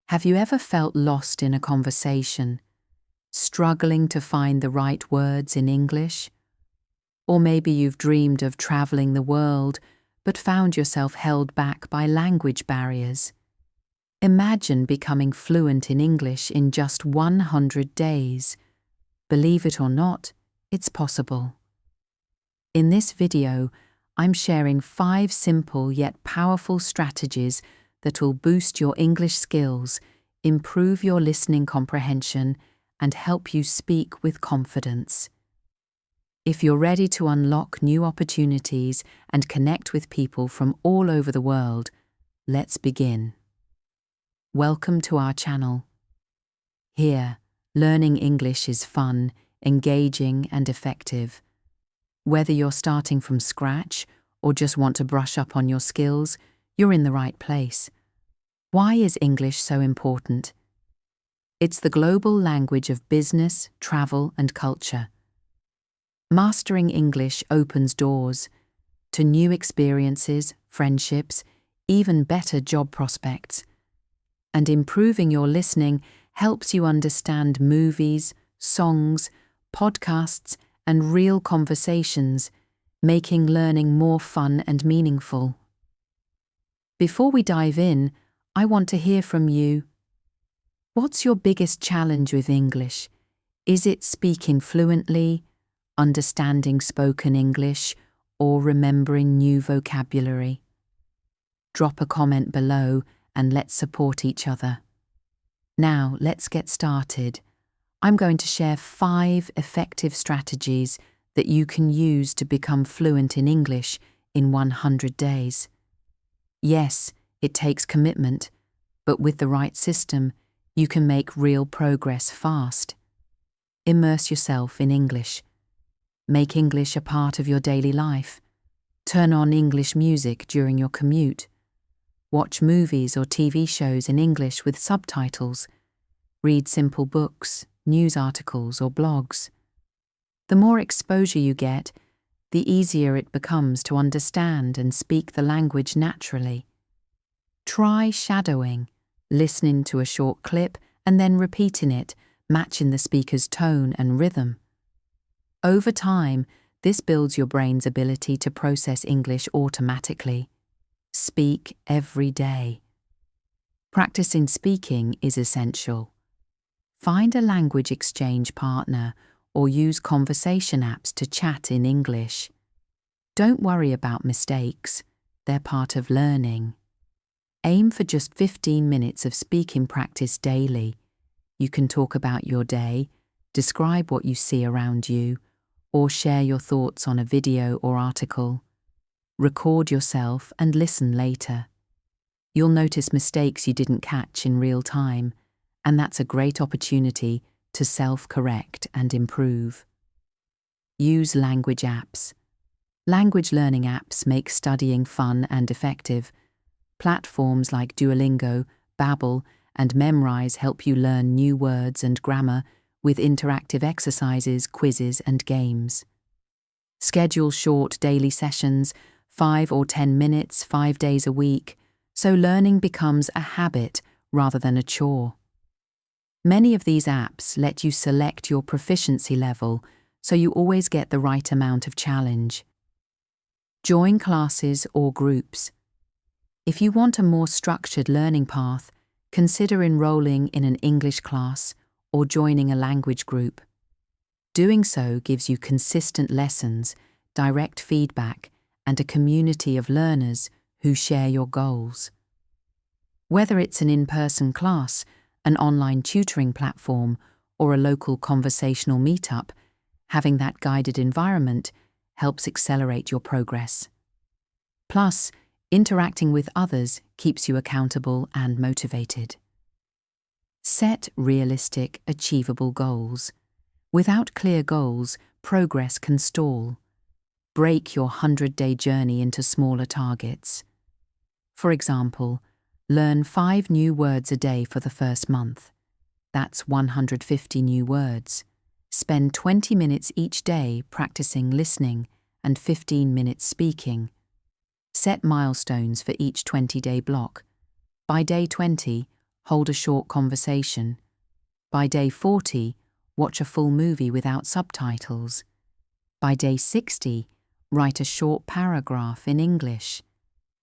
Have you ever felt lost in a conversation, struggling to find the right words in English? Or maybe you've dreamed of traveling the world but found yourself held back by language barriers. Imagine becoming fluent in English in just 100 days. Believe it or not, it's possible. In this video, I'm sharing 5 simple yet powerful strategies that will boost your English skills, improve your listening comprehension, and help you speak with confidence. If you're ready to unlock new opportunities and connect with people from all over the world, let's begin. Welcome to our channel. Here, learning English is fun, engaging, and effective. Whether you're starting from scratch or just want to brush up on your skills, you're in the right place. Why is English so important? It's the global language of business, travel, and culture. Mastering English opens doors to new experiences, friendships, even better job prospects. And improving your listening helps you understand movies, songs, podcasts, and real conversations, making learning more fun and meaningful. Before we dive in, I want to hear from you. What's your biggest challenge with English? Is it speaking fluently, understanding spoken English, or remembering new vocabulary? Drop a comment below and let's support each other. Now, let's get started. I'm going to share 5 effective strategies that you can use to become fluent in English in 100 days. Yes, it takes commitment, but with the right system, you can make real progress fast. Immerse yourself in English. Make English a part of your daily life. Turn on English music during your commute. Watch movies or TV shows in English with subtitles. Read simple books, news articles, or blogs. The more exposure you get, the easier it becomes to understand and speak the language naturally. Try shadowing, listening to a short clip and then repeating it, matching the speaker's tone and rhythm. Over time, this builds your brain's ability to process English automatically. Speak every day. Practicing speaking is essential. Find a language exchange partner or use conversation apps to chat in English. Don't worry about mistakes, they're part of learning. Aim for just 15 minutes of speaking practice daily. You can talk about your day, describe what you see around you, or share your thoughts on a video or article. Record yourself and listen later. You'll notice mistakes you didn't catch in real time, and that's a great opportunity to self-correct and improve. Use language apps. Language learning apps make studying fun and effective. Platforms like Duolingo, Babbel, and Memrise help you learn new words and grammar with interactive exercises, quizzes, and games. Schedule short daily sessions, 5 or 10 minutes, 5 days a week, so learning becomes a habit rather than a chore. Many of these apps let you select your proficiency level, so you always get the right amount of challenge. Join classes or groups. If you want a more structured learning path, consider enrolling in an English class or joining a language group. Doing so gives you consistent lessons, direct feedback, and a community of learners who share your goals. Whether it's an in-person class, an online tutoring platform, or a local conversational meetup, having that guided environment helps accelerate your progress. Plus, interacting with others keeps you accountable and motivated. Set realistic, achievable goals. Without clear goals, progress can stall. Break your 100-day journey into smaller targets. For example, learn 5 new words a day for the first month. That's 150 new words. Spend 20 minutes each day practicing listening and 15 minutes speaking. Set milestones for each 20-day block. By day 20, hold a short conversation. By day 40, watch a full movie without subtitles. By day 60, write a short paragraph in English.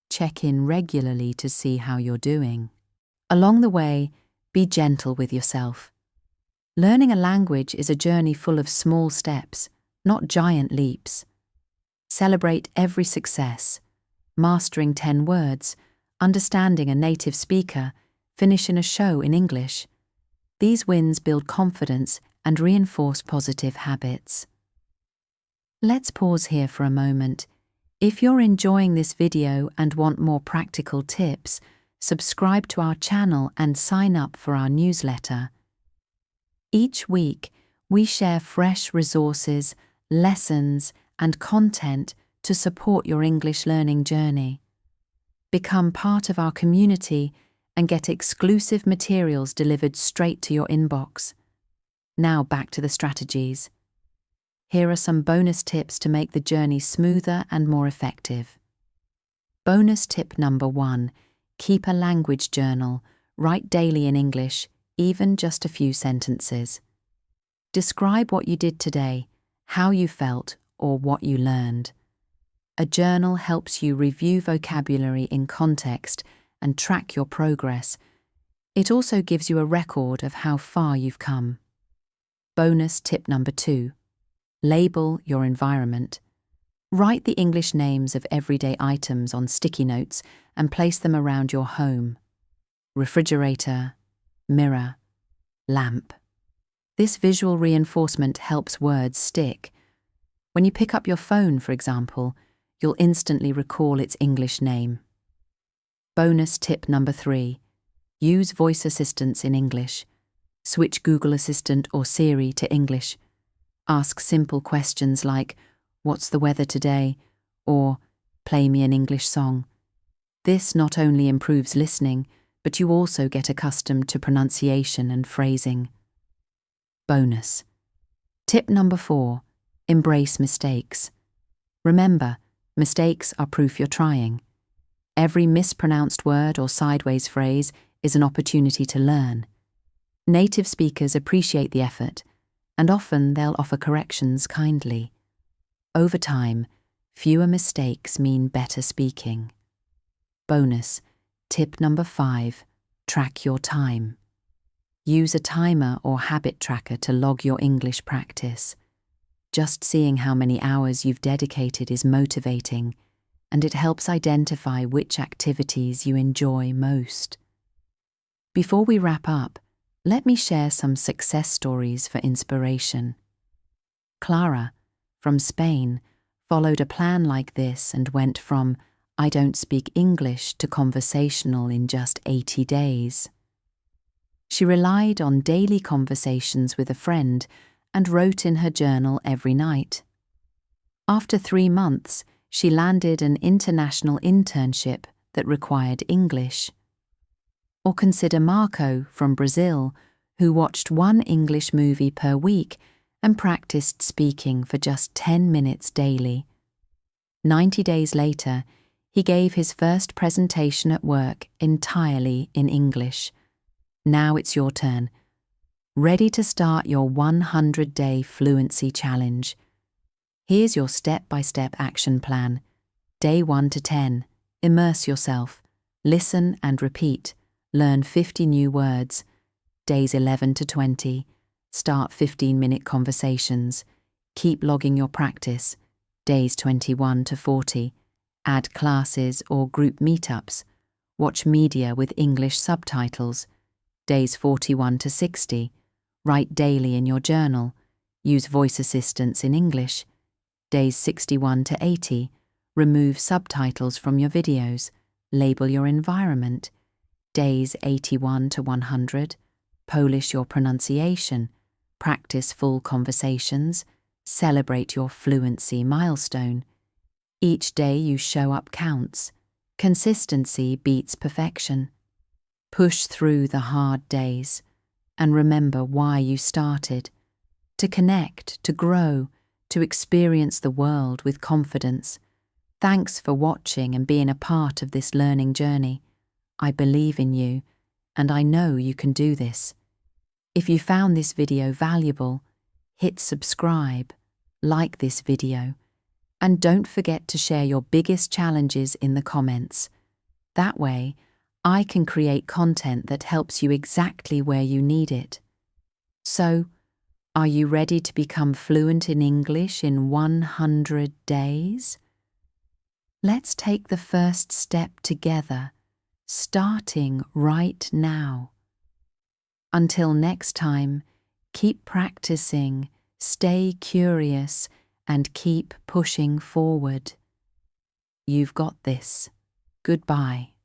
Check in regularly to see how you're doing. Along the way, be gentle with yourself. Learning a language is a journey full of small steps, not giant leaps. Celebrate every success, mastering 10 words, understanding a native speaker, finishing a show in English. These wins build confidence and reinforce positive habits. Let's pause here for a moment. If you're enjoying this video and want more practical tips, subscribe to our channel and sign up for our newsletter. Each week, we share fresh resources, lessons, and content to support your English learning journey. Become part of our community and get exclusive materials delivered straight to your inbox. Now back to the strategies. Here are some bonus tips to make the journey smoother and more effective. Bonus tip number 1, keep a language journal. Write daily in English, even just a few sentences. Describe what you did today, how you felt, or what you learned. A journal helps you review vocabulary in context and track your progress. It also gives you a record of how far you've come. Bonus tip number 2, label your environment. Write the English names of everyday items on sticky notes and place them around your home. Refrigerator, mirror, lamp. This visual reinforcement helps words stick. When you pick up your phone, for example, you'll instantly recall its English name. Bonus tip number 3, use voice assistants in English. Switch Google Assistant or Siri to English. Ask simple questions like, "What's the weather today?" or "Play me an English song." This not only improves listening, but you also get accustomed to pronunciation and phrasing. Bonus. Tip number 4, embrace mistakes. Remember, mistakes are proof you're trying. Every mispronounced word or sideways phrase is an opportunity to learn. Native speakers appreciate the effort, and often they'll offer corrections kindly. Over time, fewer mistakes mean better speaking. Bonus. Tip number 5, track your time. Use a timer or habit tracker to log your English practice. Just seeing how many hours you've dedicated is motivating, and it helps identify which activities you enjoy most. Before we wrap up, let me share some success stories for inspiration. Clara, from Spain, followed a plan like this and went from "I don't speak English" to conversational in just 80 days. She relied on daily conversations with a friend and wrote in her journal every night. After 3 months, she landed an international internship that required English. Or consider Marco from Brazil, who watched 1 English movie per week and practiced speaking for just 10 minutes daily. 90 days later, he gave his first presentation at work entirely in English. Now it's your turn. Ready to start your 100-day fluency challenge? Here's your step-by-step action plan. Day 1 to 10, immerse yourself. Listen and repeat. Learn 50 new words. Days 11 to 20, start 15-minute conversations. Keep logging your practice. Days 21 to 40, add classes or group meetups. Watch media with English subtitles. Days 41 to 60, write daily in your journal. Use voice assistants in English. Days 61 to 80, remove subtitles from your videos. Label your environment. Days 81 to 100, polish your pronunciation, practice full conversations, celebrate your fluency milestone. Each day you show up counts. Consistency beats perfection. Push through the hard days and remember why you started. To connect, to grow, to experience the world with confidence. Thanks for watching and being a part of this learning journey. I believe in you, and I know you can do this. If you found this video valuable, hit subscribe, like this video, and don't forget to share your biggest challenges in the comments. That way, I can create content that helps you exactly where you need it. So, are you ready to become fluent in English in 100 days? Let's take the first step together, starting right now. Until next time, keep practicing, stay curious, and keep pushing forward. You've got this. Goodbye.